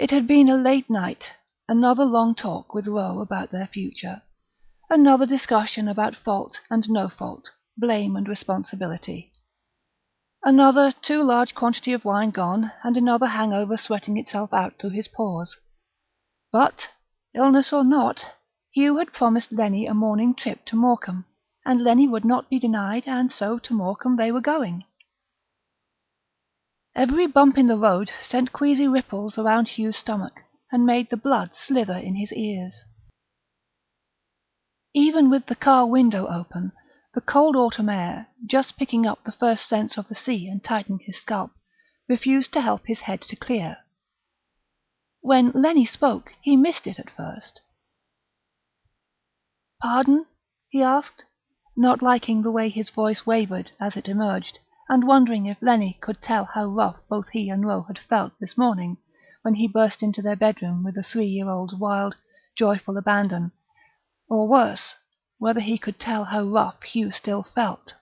It had been a late night, another long talk with Roe about their future, another discussion about fault and no fault, blame and responsibility, another too large quantity of wine gone, and another hangover sweating itself out through his pores. But, illness or not, Hugh had promised Lennie a morning trip to Morecambe, and Lennie would not be denied, and so to Morecambe they were going. Every bump in the road sent queasy ripples around Hugh's stomach, and made the blood slither in his ears. Even with the car window open, the cold autumn air, just picking up the first scents of the sea and tightening his scalp, refused to help his head to clear. When Lennie spoke, he missed it at first. "Pardon?" he asked, not liking the way his voice wavered as it emerged, and wondering if Lennie could tell how rough both he and Roe had felt this morning, when he burst into their bedroom with the 3-year-old's wild, joyful abandon, or worse, whether he could tell how rough Hugh still felt.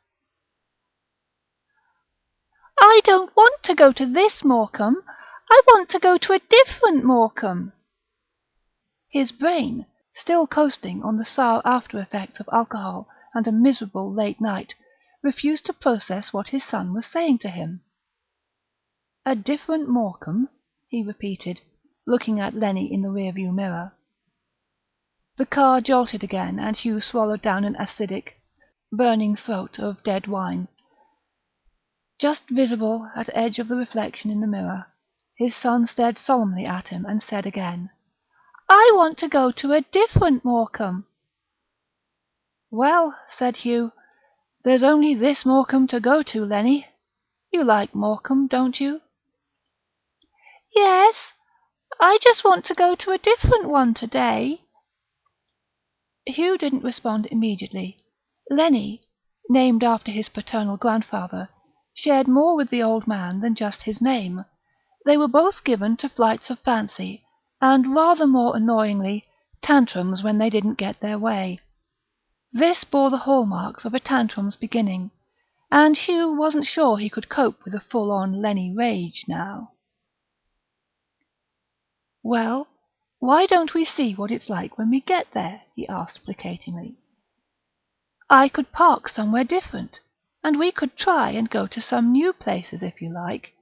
"I don't want to go to this Morecambe. I want to go to a different Morecambe." His brain, still coasting on the sour after-effects of alcohol and a miserable late night, refused to process what his son was saying to him. "A different Morecambe?" he repeated, looking at Lennie in the rear-view mirror. The car jolted again, and Hugh swallowed down an acidic, burning throat of dead wine. Just visible at edge of the reflection in the mirror, his son stared solemnly at him and said again, "I want to go to a different Morecambe." "Well," said Hugh, "there's only this Morecambe to go to, Lennie. You like Morecambe, don't you?" "Yes, I just want to go to a different one today." Hugh didn't respond immediately. Lennie, named after his paternal grandfather, shared more with the old man than just his name. They were both given to flights of fancy, and, rather more annoyingly, tantrums when they didn't get their way. This bore the hallmarks of a tantrum's beginning, and Hugh wasn't sure he could cope with a full-on Lennie rage now. "Well, why don't we see what it's like when we get there?" he asked placatingly. "I could park somewhere different, and we could try and go to some new places if you like."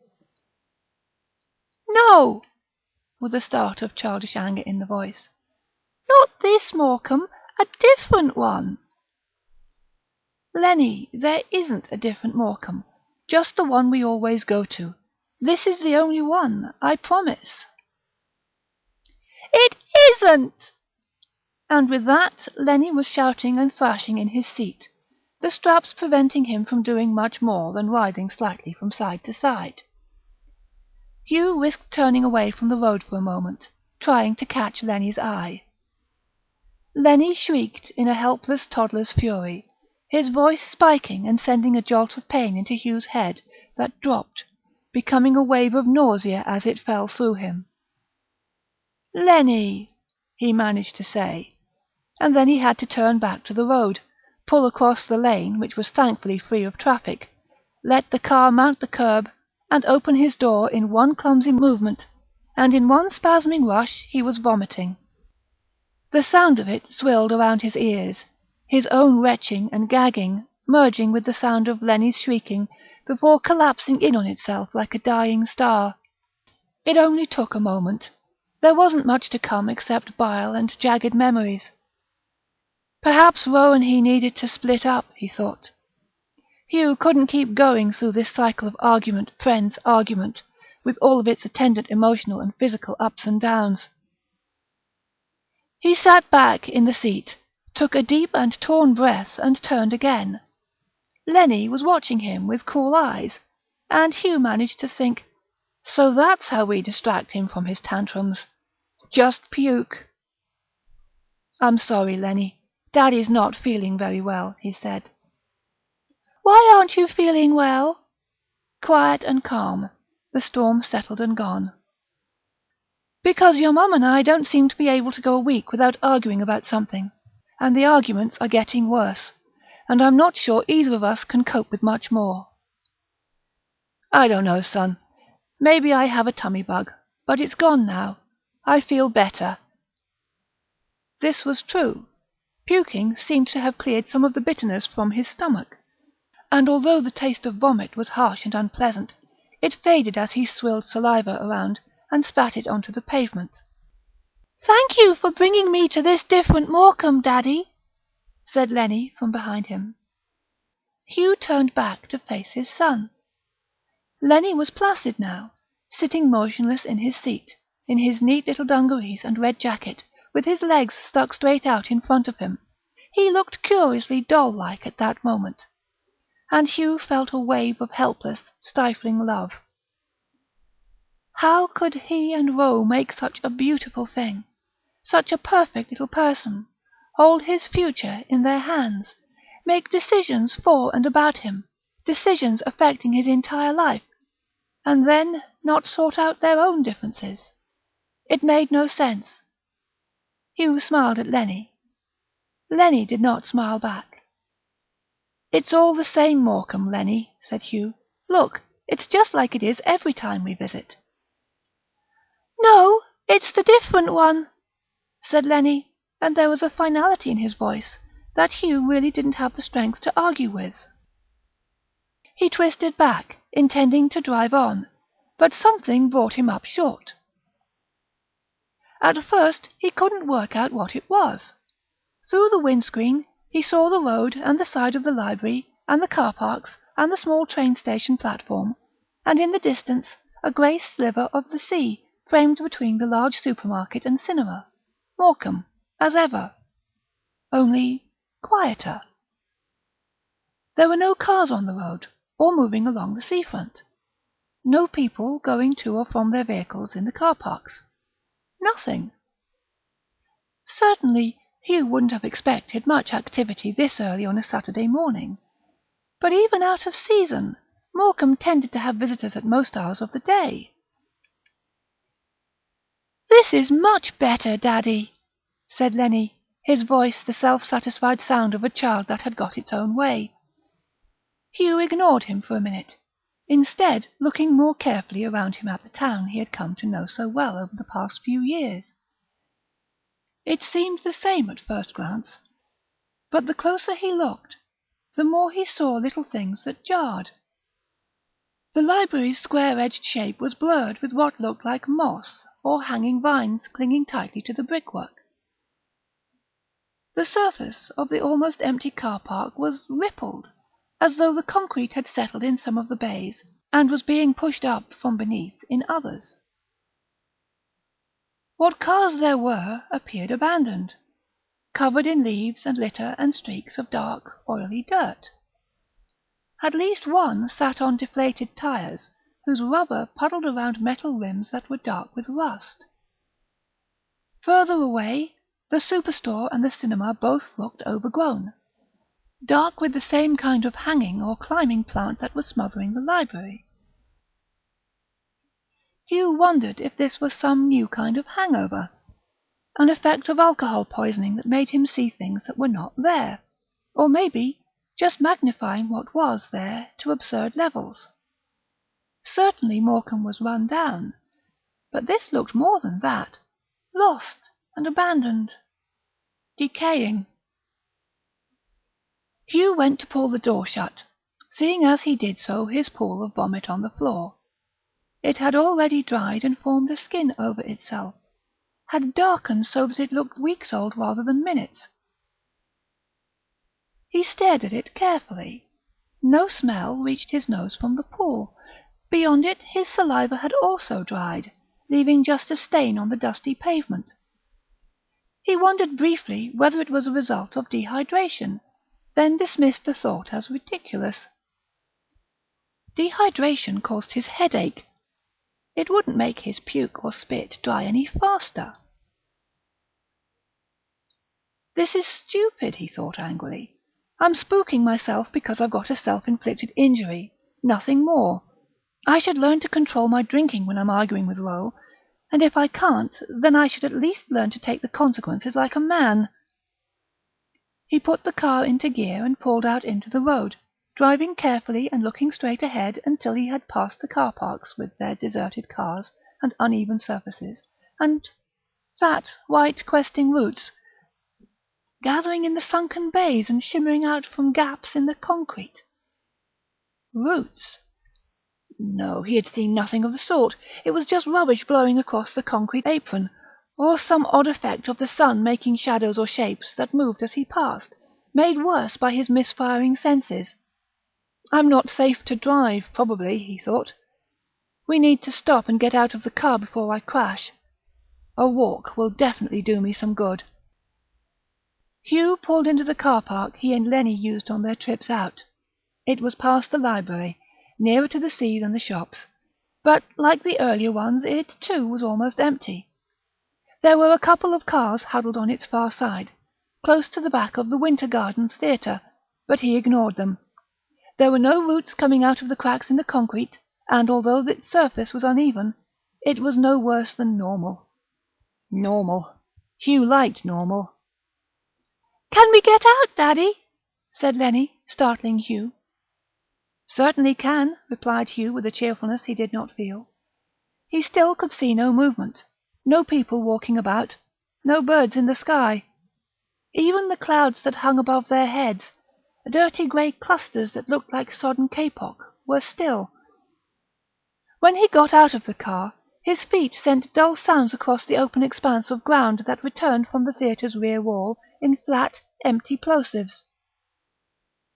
"No!" with a start of childish anger in the voice. "Not this Morecambe, a different one." "Lennie, there isn't a different Morecambe, just the one we always go to. This is the only one, I promise." "It isn't!" And with that, Lennie was shouting and thrashing in his seat, the straps preventing him from doing much more than writhing slightly from side to side. Hugh risked turning away from the road for a moment, trying to catch Lennie's eye. Lennie shrieked in a helpless toddler's fury, his voice spiking and sending a jolt of pain into Hugh's head that dropped, becoming a wave of nausea as it fell through him. "Lennie," he managed to say, and then he had to turn back to the road, pull across the lane, which was thankfully free of traffic, let the car mount the curb, and open his door in one clumsy movement, and in one spasming rush he was vomiting. The sound of it swilled around his ears, his own retching and gagging merging with the sound of Lennie's shrieking before collapsing in on itself like a dying star. It only took a moment. There wasn't much to come except bile and jagged memories. Perhaps Roe and he needed to split up, he thought. Hugh couldn't keep going through this cycle of argument, friends, argument, with all of its attendant emotional and physical ups and downs. He sat back in the seat, took a deep and torn breath, and turned again. Lennie was watching him with cool eyes, and Hugh managed to think, so that's how we distract him from his tantrums. Just puke. "I'm sorry, Lennie. Daddy's not feeling very well," he said. "Why aren't you feeling well?" Quiet and calm, the storm settled and gone. "Because your mum and I don't seem to be able to go a week without arguing about something, and the arguments are getting worse, and I'm not sure either of us can cope with much more." "I don't know, son. Maybe I have a tummy bug, but it's gone now, I feel better." This was true. Puking seemed to have cleared some of the bitterness from his stomach, and although the taste of vomit was harsh and unpleasant, it faded as he swilled saliva around and spat it onto the pavement. "Thank you for bringing me to this different Morecambe, Daddy," said Lenny from behind him. Hugh turned back to face his son. Lenny was placid now, sitting motionless in his seat, in his neat little dungarees and red jacket, with his legs stuck straight out in front of him. He looked curiously doll-like at that moment, and Hugh felt a wave of helpless, stifling love. How could he and Ro make such a beautiful thing, such a perfect little person, hold his future in their hands, make decisions for and about him, decisions affecting his entire life, and then not sort out their own differences? It made no sense. Hugh smiled at Lenny. Lenny did not smile back. "It's all the same Morecambe, Lenny," said Hugh. "Look, it's just like it is every time we visit." "No, it's the different one," said Lenny, and there was a finality in his voice that Hugh really didn't have the strength to argue with. He twisted back, intending to drive on, but something brought him up short. At first he couldn't work out what it was. Through the windscreen he saw the road and the side of the library and the car parks and the small train station platform, and in the distance a grey sliver of the sea framed between the large supermarket and cinema. Morecambe, as ever. Only quieter. There were no cars on the road, or moving along the seafront. No people going to or from their vehicles in the car parks. Nothing. Certainly Hugh wouldn't have expected much activity this early on a Saturday morning, but even out of season, Morecambe tended to have visitors at most hours of the day. "This is much better, Daddy," said Lenny, his voice the self-satisfied sound of a child that had got its own way. Hugh ignored him for a minute, instead looking more carefully around him at the town he had come to know so well over the past few years. It seemed the same at first glance, but the closer he looked, the more he saw little things that jarred. The library's square-edged shape was blurred with what looked like moss or hanging vines clinging tightly to the brickwork. The surface of the almost empty car park was rippled, as though the concrete had settled in some of the bays and was being pushed up from beneath in others. What cars there were appeared abandoned, covered in leaves and litter and streaks of dark, oily dirt. At least one sat on deflated tires, whose rubber puddled around metal rims that were dark with rust. Further away, the superstore and the cinema both looked overgrown, dark with the same kind of hanging or climbing plant that was smothering the library. Hugh wondered if this was some new kind of hangover, an effect of alcohol poisoning that made him see things that were not there, or maybe just magnifying what was there to absurd levels. Certainly Morecambe was run down, but this looked more than that, lost and abandoned, decaying. Hugh went to pull the door shut, seeing as he did so his pool of vomit on the floor. It had already dried and formed a skin over itself, had darkened so that it looked weeks old rather than minutes. He stared at it carefully. No smell reached his nose from the pool. Beyond it his saliva had also dried, leaving just a stain on the dusty pavement. He wondered briefly whether it was a result of dehydration, then dismissed the thought as ridiculous. Dehydration caused his headache. It wouldn't make his puke or spit dry any faster. This is stupid, he thought angrily. I'm spooking myself because I've got a self-inflicted injury, nothing more. I should learn to control my drinking when I'm arguing with Ro, and if I can't, then I should at least learn to take the consequences like a man. He put the car into gear and pulled out into the road, driving carefully and looking straight ahead until he had passed the car parks with their deserted cars and uneven surfaces, and fat, white, questing roots, gathering in the sunken bays and shimmering out from gaps in the concrete. Roots? No, he had seen nothing of the sort. It was just rubbish blowing across the concrete apron, or some odd effect of the sun making shadows or shapes that moved as he passed, made worse by his misfiring senses. I'm not safe to drive, probably, he thought. We need to stop and get out of the car before I crash. A walk will definitely do me some good. Hugh pulled into the car park he and Lenny used on their trips out. It was past the library, nearer to the sea than the shops, but, like the earlier ones, it, too, was almost empty. There were a couple of cars huddled on its far side, close to the back of the Winter Gardens Theatre, but he ignored them. There were no roots coming out of the cracks in the concrete, and although its surface was uneven, it was no worse than normal. Normal. Hugh liked normal. "Can we get out, Daddy?" said Lenny, startling Hugh. "Certainly can," replied Hugh with a cheerfulness he did not feel. He still could see no movement, no people walking about, no birds in the sky. Even the clouds that hung above their heads, dirty grey clusters that looked like sodden kapok, were still. When he got out of the car, his feet sent dull sounds across the open expanse of ground that returned from the theatre's rear wall in flat, empty plosives.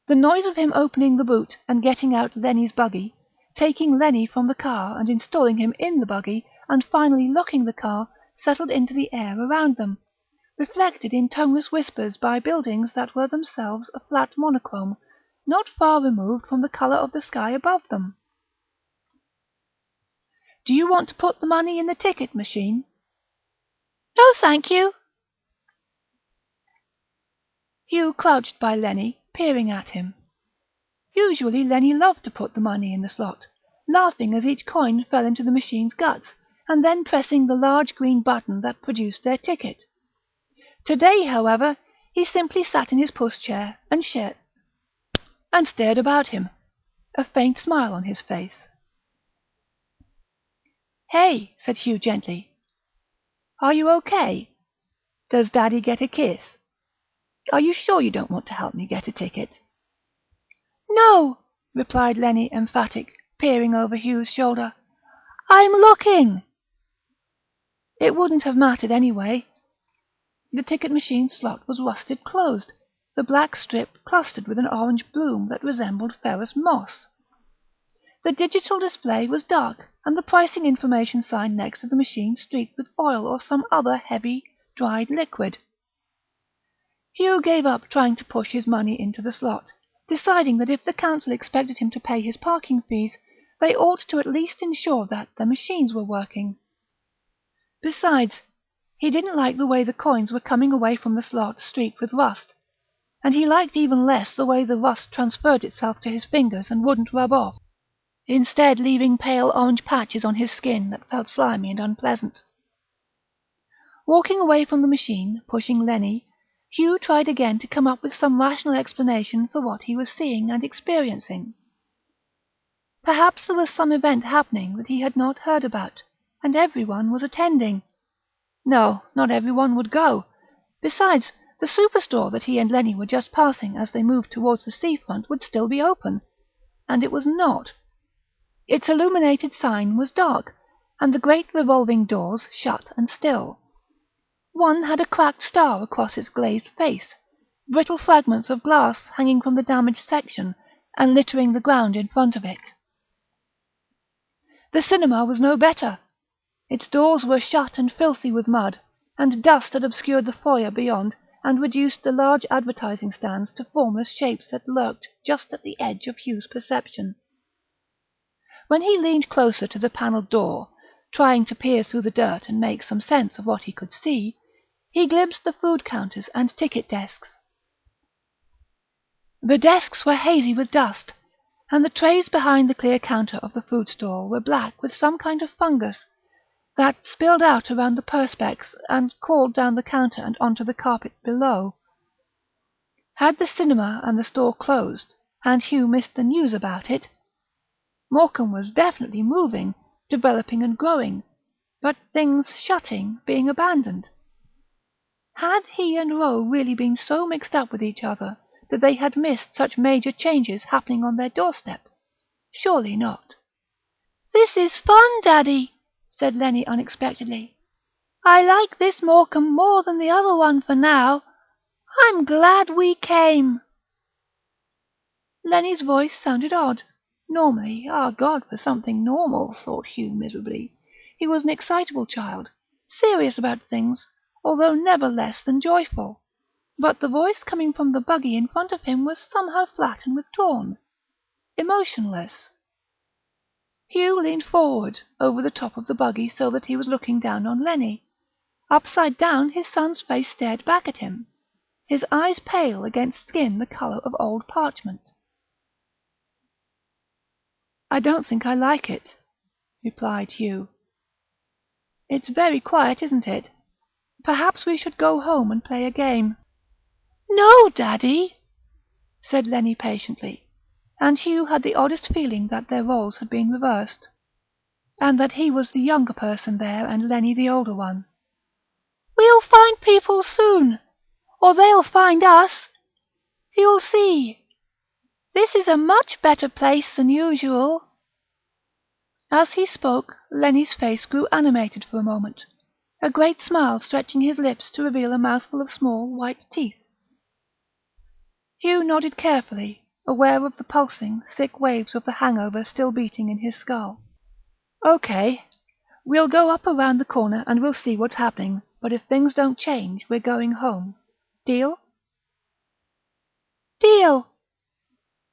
The noise of him opening the boot and getting out Lenny's buggy, taking Lenny from the car and installing him in the buggy, and finally locking the car, settled into the air around them, reflected in toneless whispers by buildings that were themselves a flat monochrome, not far removed from the colour of the sky above them. "Do you want to put the money in the ticket machine?" "No, thank you." Hugh crouched by Lenny, peering at him. Usually Lenny loved to put the money in the slot, laughing as each coin fell into the machine's guts, and then pressing the large green button that produced their ticket. Today, however, he simply sat in his pushchair and stared about him, a faint smile on his face. "Hey," said Hugh gently. "Are you okay? Does Daddy get a kiss? Are you sure you don't want to help me get a ticket?" "No," replied Lenny, emphatic, peering over Hugh's shoulder. "I'm looking." It wouldn't have mattered anyway. The ticket machine slot was rusted closed, the black strip clustered with an orange bloom that resembled ferrous moss. The digital display was dark, and the pricing information sign next to the machine streaked with oil or some other heavy, dried liquid. Hugh gave up trying to push his money into the slot, deciding that if the council expected him to pay his parking fees, they ought to at least ensure that the machines were working. Besides, he didn't like the way the coins were coming away from the slot streaked with rust, and he liked even less the way the rust transferred itself to his fingers and wouldn't rub off, instead leaving pale orange patches on his skin that felt slimy and unpleasant. Walking away from the machine, pushing Lenny, Hugh tried again to come up with some rational explanation for what he was seeing and experiencing. Perhaps there was some event happening that he had not heard about, and everyone was attending. No, not everyone would go. Besides, the superstore that he and Lenny were just passing as they moved towards the seafront would still be open, and it was not. Its illuminated sign was dark, and the great revolving doors shut and still. One had a cracked star across its glazed face, brittle fragments of glass hanging from the damaged section and littering the ground in front of it. The cinema was no better. Its doors were shut and filthy with mud, and dust had obscured the foyer beyond and reduced the large advertising stands to formless shapes that lurked just at the edge of Hugh's perception. When he leaned closer to the panelled door, trying to peer through the dirt and make some sense of what he could see, he glimpsed the food counters and ticket desks. The desks were hazy with dust, and the trays behind the clear counter of the food stall were black with some kind of fungus that spilled out around the perspex and crawled down the counter and onto the carpet below. Had the cinema and the store closed, and Hugh missed the news about it? Morecambe was definitely moving, developing and growing, but things shutting, being abandoned. Had he and Ro really been so mixed up with each other that they had missed such major changes happening on their doorstep? Surely not. "This is fun, Daddy," said Lenny unexpectedly. "I like this Morecambe more than the other one for now. I'm glad we came." Lenny's voice sounded odd. Normally, God, for something normal, thought Hugh miserably. He was an excitable child, serious about things, although never less than joyful. But the voice coming from the buggy in front of him was somehow flat and withdrawn, emotionless. Hugh leaned forward over the top of the buggy so that he was looking down on Lenny. Upside down, his son's face stared back at him, his eyes pale against skin the colour of old parchment. "I don't think I like it," replied Hugh. "It's very quiet, isn't it? Perhaps we should go home and play a game." "No, Daddy," said Lenny patiently, and Hugh had the oddest feeling that their roles had been reversed, and that he was the younger person there and Lenny the older one. "We'll find people soon, or they'll find us. You'll see. This is a much better place than usual." As he spoke, Lenny's face grew animated for a moment, a great smile stretching his lips to reveal a mouthful of small, white teeth. Hugh nodded carefully, aware of the pulsing, thick waves of the hangover still beating in his skull. "Okay. We'll go up around the corner and we'll see what's happening, but if things don't change, we're going home. Deal?" "Deal,"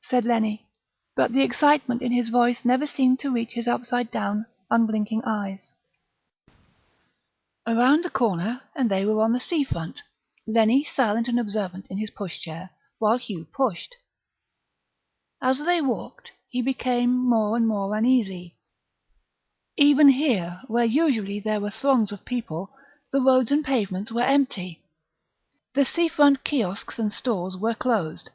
said Lenny, but the excitement in his voice never seemed to reach his upside-down, unblinking eyes. Around the corner, and they were on the sea-front, Lenny silent and observant in his push-chair, while Hugh pushed. As they walked, he became more and more uneasy. Even here, where usually there were throngs of people, the roads and pavements were empty. The sea-front kiosks and stores were closed,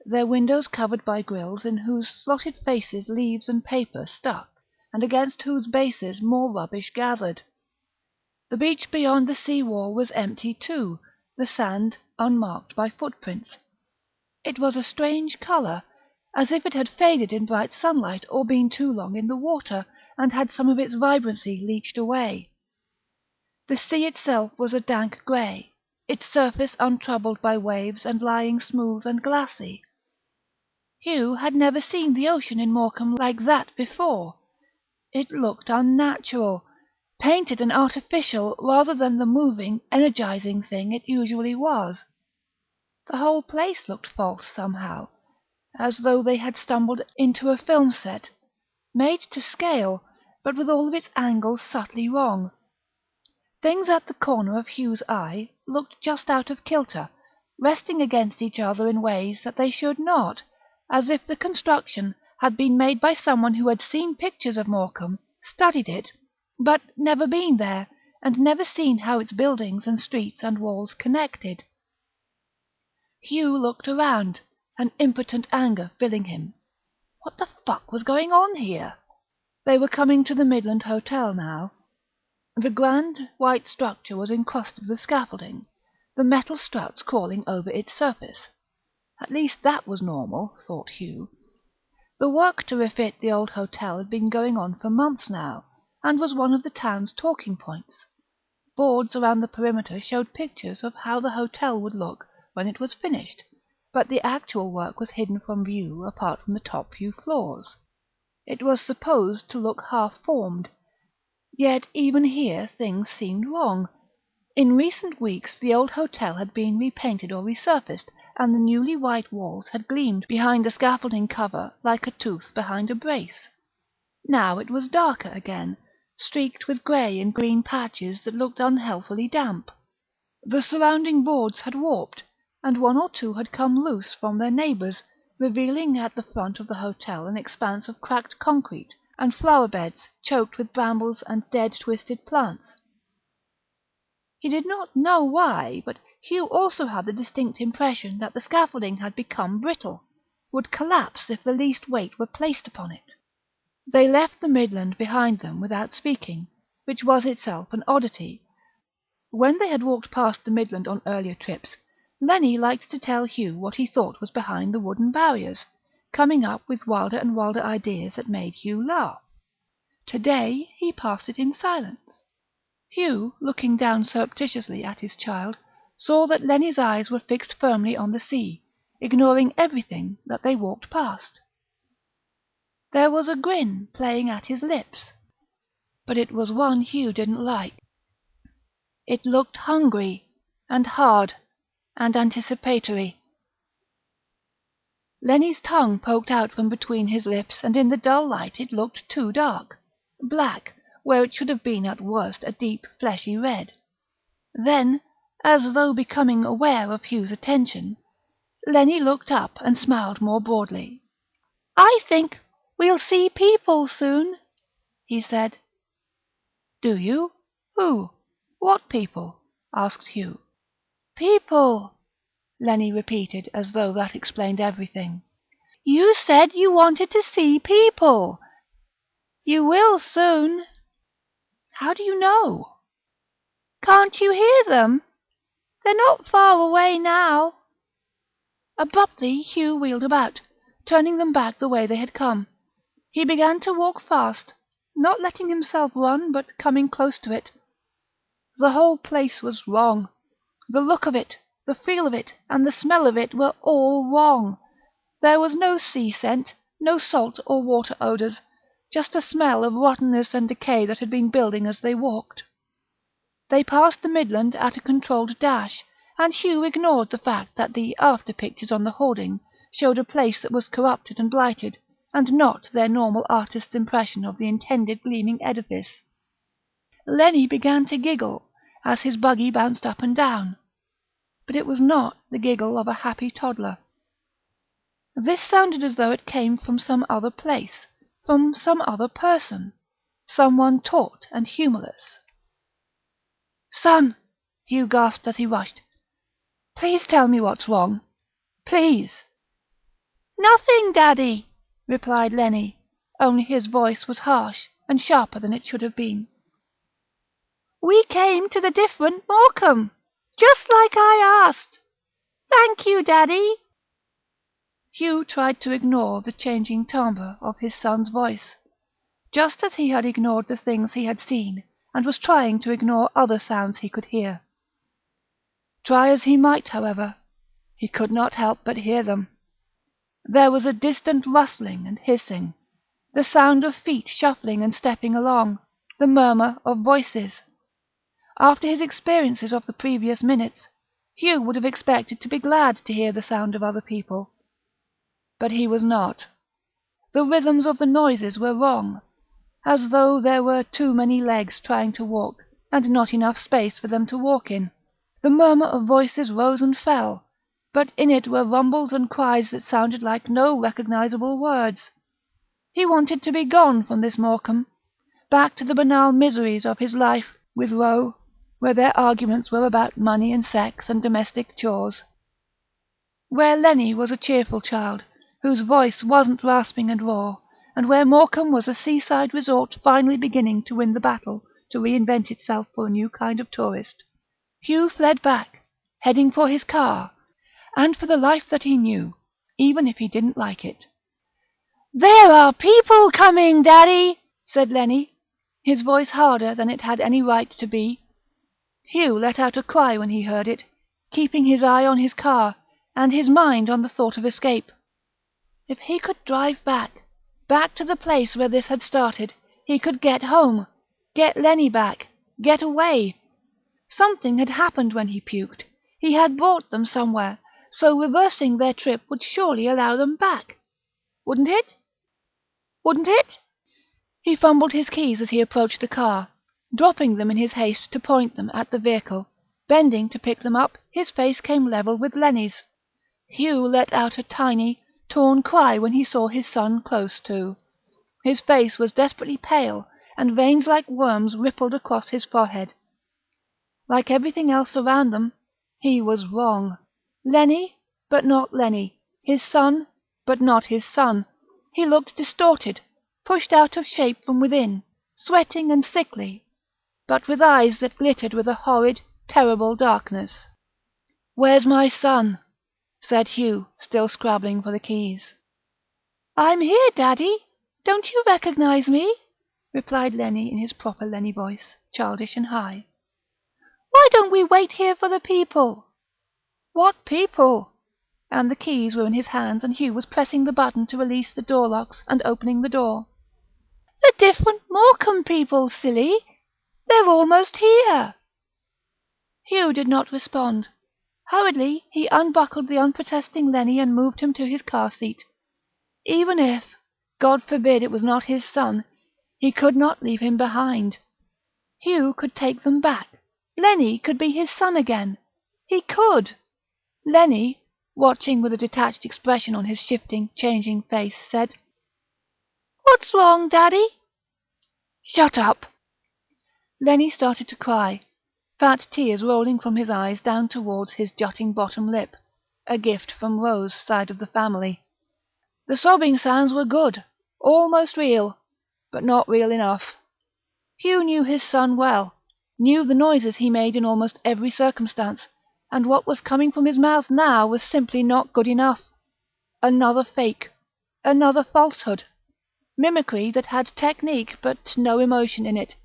their windows covered by grilles in whose slotted faces leaves and paper stuck, and against whose bases more rubbish gathered. The beach beyond the sea-wall was empty too, the sand unmarked by footprints. It was a strange colour, as if it had faded in bright sunlight or been too long in the water, and had some of its vibrancy leached away. The sea itself was a dank grey, its surface untroubled by waves and lying smooth and glassy. Hugh had never seen the ocean in Morecambe like that before. It looked unnatural, painted and artificial rather than the moving, energizing thing it usually was. The whole place looked false somehow, as though they had stumbled into a film set, made to scale, but with all of its angles subtly wrong. Things at the corner of Hugh's eye looked just out of kilter, resting against each other in ways that they should not, as if the construction had been made by someone who had seen pictures of Morecambe, studied it, but never been there, and never seen how its buildings and streets and walls connected. Hugh looked around, an impotent anger filling him. What the fuck was going on here? They were coming to the Midland Hotel now. The grand, white structure was encrusted with scaffolding, the metal struts crawling over its surface. At least that was normal, thought Hugh. The work to refit the old hotel had been going on for months now, and was one of the town's talking points. Boards around the perimeter showed pictures of how the hotel would look when it was finished, but the actual work was hidden from view apart from the top few floors. It was supposed to look half-formed, yet even here things seemed wrong. In recent weeks the old hotel had been repainted or resurfaced, and the newly white walls had gleamed behind the scaffolding cover like a tooth behind a brace. Now it was darker again, streaked with grey and green patches that looked unhealthily damp. The surrounding boards had warped, and one or two had come loose from their neighbours, revealing at the front of the hotel an expanse of cracked concrete and flower beds choked with brambles and dead twisted plants. He did not know why, but Hugh also had the distinct impression that the scaffolding had become brittle, would collapse if the least weight were placed upon it. They left the Midland behind them without speaking, which was itself an oddity. When they had walked past the Midland on earlier trips, Lennie liked to tell Hugh what he thought was behind the wooden barriers, coming up with wilder and wilder ideas that made Hugh laugh. To-day he passed it in silence. Hugh, looking down surreptitiously at his child, saw that Lennie's eyes were fixed firmly on the sea, ignoring everything that they walked past. There was a grin playing at his lips, but it was one Hugh didn't like. It looked hungry, and hard, and anticipatory. Lennie's tongue poked out from between his lips, and in the dull light it looked too dark, black, where it should have been at worst a deep, fleshy red. Then, as though becoming aware of Hugh's attention, Lennie looked up and smiled more broadly. "I think we'll see people soon," he said. "Do you? Who? What people?" asked Hugh. "People," Lennie repeated, as though that explained everything. "You said you wanted to see people. You will soon." "How do you know?" "Can't you hear them? They're not far away now." Abruptly Hugh wheeled about, turning them back the way they had come. He began to walk fast, not letting himself run, but coming close to it. The whole place was wrong. The look of it, the feel of it, and the smell of it were all wrong. There was no sea scent, no salt or water odours, just a smell of rottenness and decay that had been building as they walked. They passed the Midland at a controlled dash, and Hugh ignored the fact that the after-pictures on the hoarding showed a place that was corrupted and blighted, and not their normal artist's impression of the intended gleaming edifice. Lennie began to giggle as his buggy bounced up and down, but it was not the giggle of a happy toddler. This sounded as though it came from some other place, from some other person, someone taut and humourless. "Son," Hugh gasped as he rushed, "please tell me what's wrong. Please." "Nothing, Daddy," replied Lennie, only his voice was harsh and sharper than it should have been. "We came to the different Morecambe, just like I asked. Thank you, Daddy." Hugh tried to ignore the changing timbre of his son's voice, just as he had ignored the things he had seen, and was trying to ignore other sounds he could hear. Try as he might, however, he could not help but hear them. There was a distant rustling and hissing, the sound of feet shuffling and stepping along, the murmur of voices. After his experiences of the previous minutes, Hugh would have expected to be glad to hear the sound of other people. But he was not. The rhythms of the noises were wrong, as though there were too many legs trying to walk, and not enough space for them to walk in. The murmur of voices rose and fell, but in it were rumbles and cries that sounded like no recognizable words. He wanted to be gone from this Morecambe, back to the banal miseries of his life with Roe, where their arguments were about money and sex and domestic chores, where Lennie was a cheerful child, whose voice wasn't rasping and raw, and where Morecambe was a seaside resort finally beginning to win the battle to reinvent itself for a new kind of tourist. Hugh fled back, heading for his car, and for the life that he knew, even if he didn't like it. "There are people coming, Daddy," said Lennie, his voice harder than it had any right to be. Hugh let out a cry when he heard it, keeping his eye on his car, and his mind on the thought of escape. If he could drive back to the place where this had started, he could get home, get Lennie back, get away. Something had happened when he puked. He had brought them somewhere, so reversing their trip would surely allow them back. Wouldn't it? Wouldn't it? He fumbled his keys as he approached the car, dropping them in his haste to point them at the vehicle. Bending to pick them up, his face came level with Lennie's. Hugh let out a tiny, torn cry when he saw his son close to. His face was desperately pale, and veins like worms rippled across his forehead. Like everything else around them, he was wrong. Lennie, but not Lennie. His son, but not his son. He looked distorted, pushed out of shape from within, sweating and sickly. but with eyes that glittered with a horrid, terrible darkness. "Where's my son?" said Hugh, still scrabbling for the keys. "I'm here, Daddy. Don't you recognise me?" replied Lenny in his proper Lenny voice, childish and high. "Why don't we wait here for the people?" "What people?" And the keys were in his hands, and Hugh was pressing the button to release the door locks and opening the door. "The different Morecambe people, silly! They're almost here!" Hugh did not respond. Hurriedly he unbuckled the unprotesting Lenny and moved him to his car seat. Even if, God forbid, it was not his son, he could not leave him behind. Hugh could take them back. Lenny could be his son again. He could! Lenny, watching with a detached expression on his shifting, changing face, said, "What's wrong, Daddy?" "Shut up!" Lenny started to cry, fat tears rolling from his eyes down towards his jutting bottom lip, a gift from Rose's side of the family. The sobbing sounds were good, almost real, but not real enough. Hugh knew his son well, knew the noises he made in almost every circumstance, and what was coming from his mouth now was simply not good enough. Another fake, another falsehood, mimicry that had technique but no emotion in it.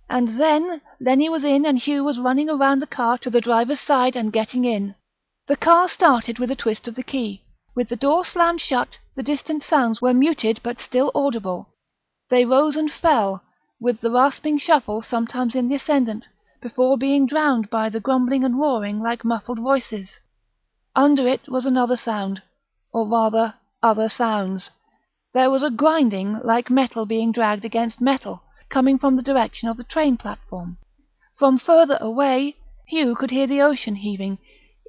And then Lenny was in, and Hugh was running around the car to the driver's side and getting in. The car started with a twist of the key. With the door slammed shut, the distant sounds were muted but still audible. They rose and fell, with the rasping shuffle sometimes in the ascendant, before being drowned by the grumbling and roaring like muffled voices. Under it was another sound, or rather other sounds. There was a grinding like metal being dragged against metal, coming from the direction of the train platform. From further away, Hugh could hear the ocean heaving,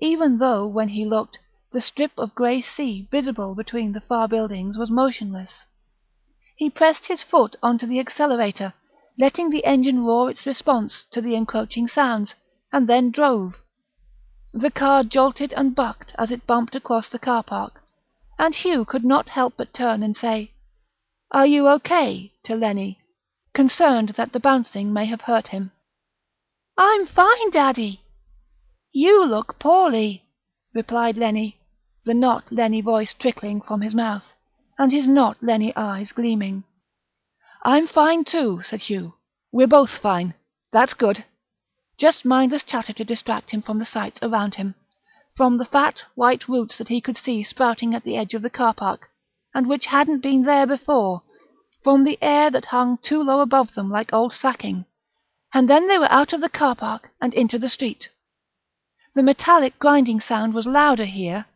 even though, when he looked, the strip of grey sea visible between the far buildings was motionless. He pressed his foot onto the accelerator, letting the engine roar its response to the encroaching sounds, and then drove. The car jolted and bucked as it bumped across the car park, and Hugh could not help but turn and say, "Are you okay?" to Lenny, concerned that the bouncing may have hurt him. "I'm fine, Daddy." "You look poorly," replied Lenny, the not Lenny voice trickling from his mouth, and his not Lenny eyes gleaming. "I'm fine too," said Hugh. "We're both fine. That's good." Just mindless chatter to distract him from the sights around him, from the fat, white roots that he could see sprouting at the edge of the car park, and which hadn't been there before, from the air that hung too low above them like old sacking. And then they were out of the car park and into the street. The metallic grinding sound was louder here.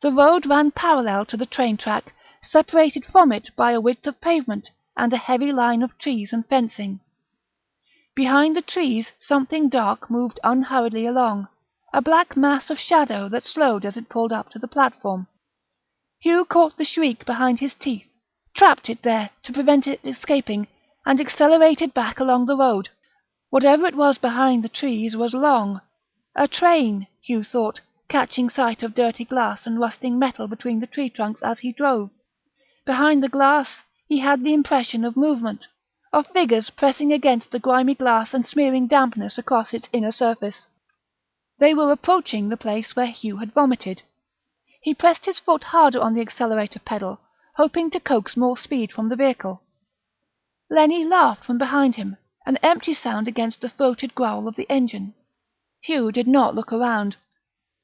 The road ran parallel to the train track, separated from it by a width of pavement and a heavy line of trees and fencing. Behind the trees something dark moved unhurriedly along, a black mass of shadow that slowed as it pulled up to the platform. Hugh caught the shriek behind his teeth, trapped it there to prevent it escaping, and accelerated back along the road. Whatever it was behind the trees was long. A train, Hugh thought, catching sight of dirty glass and rusting metal between the tree trunks as he drove. Behind the glass he had the impression of movement, of figures pressing against the grimy glass and smearing dampness across its inner surface. They were approaching the place where Hugh had vomited. He pressed his foot harder on the accelerator pedal, hoping to coax more speed from the vehicle. Lenny laughed from behind him, an empty sound against the throated growl of the engine. Hugh did not look around.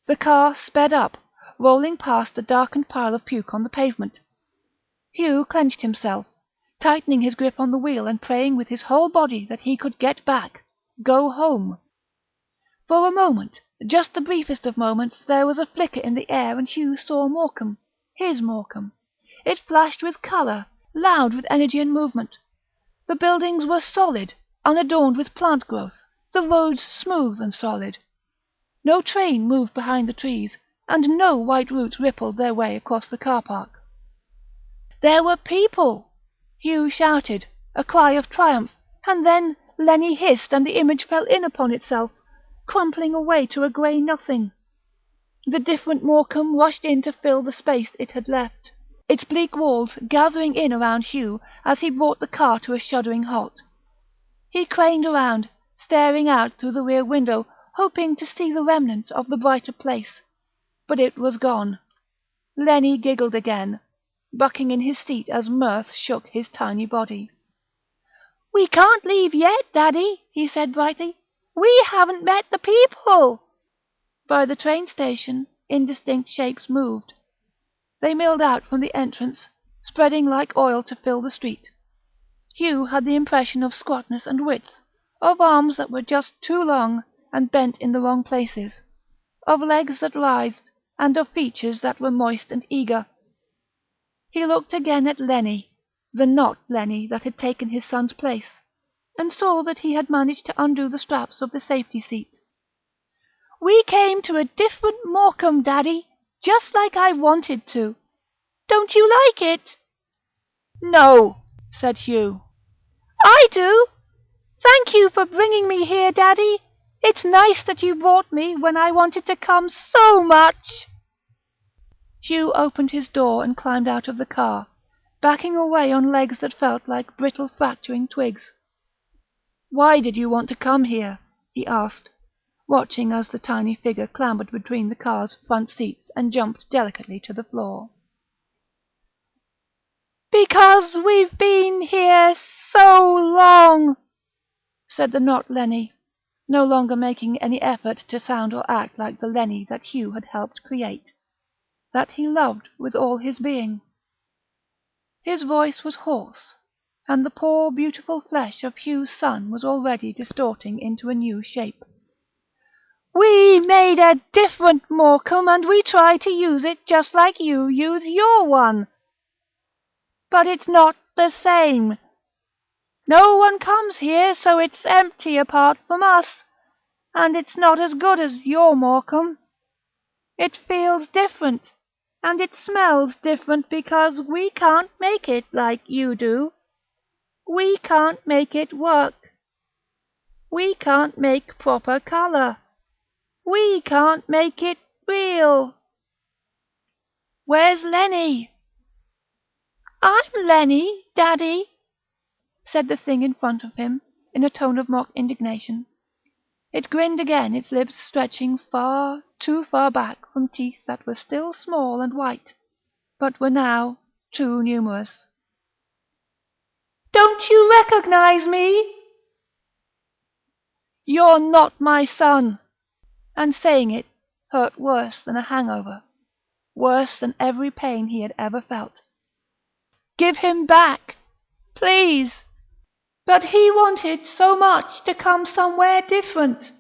The car sped up, rolling past the darkened pile of puke on the pavement. Hugh clenched himself, tightening his grip on the wheel and praying with his whole body that he could get back, go home. For a moment, just the briefest of moments, there was a flicker in the air and Hugh saw Morecambe, his Morecambe. It flashed with colour, loud with energy and movement. The buildings were solid, unadorned with plant growth, the roads smooth and solid. No train moved behind the trees, and no white roots rippled their way across the car park. There were people! Hugh shouted, a cry of triumph, and then Lenny hissed and the image fell in upon itself, crumpling away to a grey nothing. The different Morecambe rushed in to fill the space it had left, its bleak walls gathering in around Hugh as he brought the car to a shuddering halt. He craned around, staring out through the rear window, hoping to see the remnants of the brighter place. But it was gone. Lennie giggled again, bucking in his seat as mirth shook his tiny body. "We can't leave yet, Daddy," he said brightly. "We haven't met the people." By the train station, indistinct shapes moved. They milled out from the entrance, spreading like oil to fill the street. Hugh had the impression of squatness and width, of arms that were just too long and bent in the wrong places, of legs that writhed, and of features that were moist and eager. He looked again at Lennie, the not Lennie that had taken his son's place, and saw that he had managed to undo the straps of the safety seat. "We came to a different Morecambe, Daddy, just like I wanted to. Don't you like it?" "No," said Hugh. "I do. Thank you for bringing me here, Daddy. It's nice that you brought me when I wanted to come so much." Hugh opened his door and climbed out of the car, backing away on legs that felt like brittle fracturing twigs. "Why did you want to come here?" he asked, watching as the tiny figure clambered between the car's front seats and jumped delicately to the floor. "Because we've been here so long," said the not Lennie, no longer making any effort to sound or act like the Lennie that Hugh had helped create, that he loved with all his being. His voice was hoarse, and the poor beautiful flesh of Hugh's son was already distorting into a new shape. "We made a different Morecambe, and we try to use it just like you use your one. But it's not the same. No one comes here, so it's empty apart from us, and it's not as good as your Morecambe. It feels different, and it smells different because we can't make it like you do. We can't make it work. We can't make proper colour. We can't make it real. Where's Lennie?" "I'm Lennie, Daddy," said the thing in front of him, in a tone of mock indignation. It grinned again, its lips stretching far, too far back from teeth that were still small and white, but were now too numerous. "Don't you recognize me?" "You're not my son!" And saying it hurt worse than a hangover, worse than every pain he had ever felt. "Give him back, please!" "But he wanted so much to come somewhere different,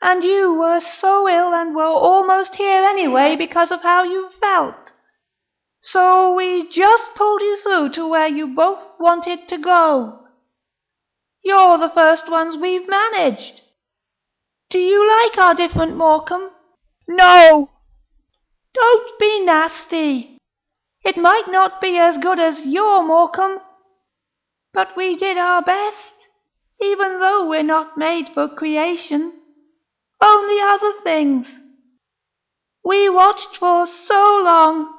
and you were so ill and were almost here anyway because of how you felt. So we just pulled you through to where you both wanted to go. You're the first ones we've managed. Do you like our different Morecambe?" "No!" "Don't be nasty. It might not be as good as your Morecambe, but we did our best, even though we're not made for creation, only other things. We watched for so long,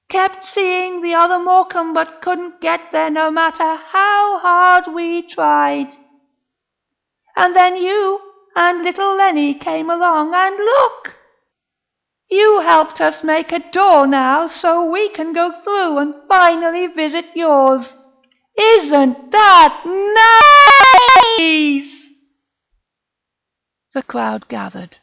kept seeing the other Morecambe but couldn't get there no matter how hard we tried. And then you and little Lennie came along, and look! You helped us make a door now so we can go through and finally visit yours. Isn't that nice?" The crowd gathered.